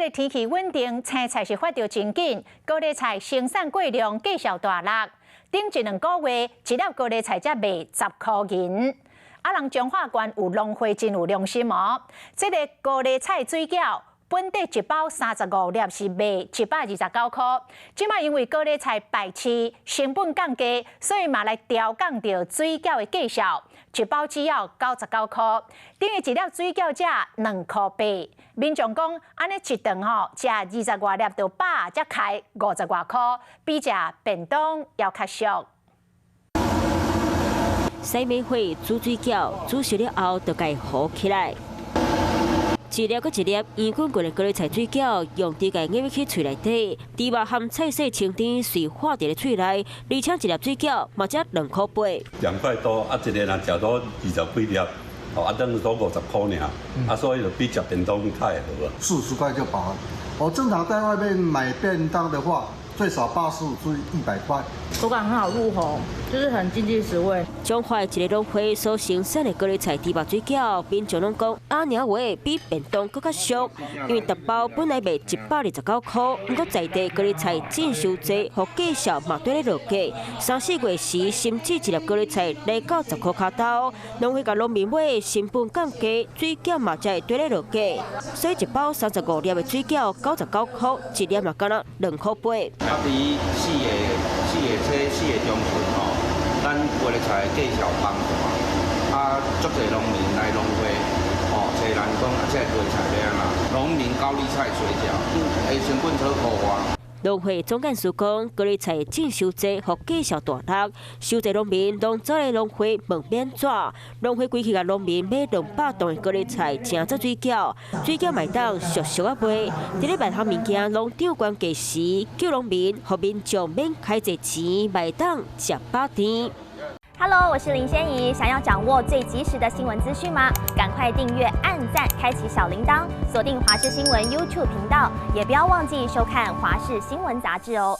个天气稳定，青菜是发着真紧，高丽菜生产过量继续大落。顶一2个月，一粒高丽菜才卖10块银。人彰化县有农会真有良心哦，这个高丽菜水饺。 本地一包35粒是卖129块，即卖因为高丽菜排斥，成本降低，所以嘛来调降到水饺的价数，一包只要99块，等于一粒水饺才2块8。民众讲，安尼一顿食20外粒到饱，才开50外块，比食便当要较俗。洗米花煮水饺，煮熟了后就该糊起来。 一粒搁一粒圆滚滚的高丽菜水饺，用指甲压入去嘴内底，猪肉含菜色清甜，随化伫咧嘴内，而且一粒水饺嘛才2块8。2块多，一个人食到20几粒，等于多50块尔，所以就比食便当较会好啊。40块就饱了。正常在外面买便当的话，最少85至100块。口感很好入口，就是很经济实惠。彰化一个农会所生产的高丽菜猪肉水饺，民众拢讲阿娘话比便当更较俗，因为1包本来卖129块，不过在地高丽菜真收济，和价数嘛对咧落价。3、4月时，甚至一粒高丽菜来到10块卡头，农会甲农民买成本降低，水饺嘛才会对咧落价。所以1包35粒的水饺99块，一粒嘛敢若2块8。啊，伫4月中旬吼，咱高丽菜价小放大，足侪农民来农会，找人讲这高丽菜要安怎？农民高丽菜水饺，成本超高啊。农会总干事讲，高丽菜真收济，和价数大落，收济农民拢走来农会问免怎？农会规气甲农民买200吨的高丽菜，正做水饺，水饺卖当俗俗啊卖。伫咧卖项物件拢涨关价时，叫农民和民众免开济钱，卖当食饱甜。Hello， 我是林仙怡。想要掌握最及时的新闻资讯吗？赶快订阅、按赞、开启小铃铛，锁定华视新闻 YouTube 频道，也不要忘记收看《华视新闻》杂志哦。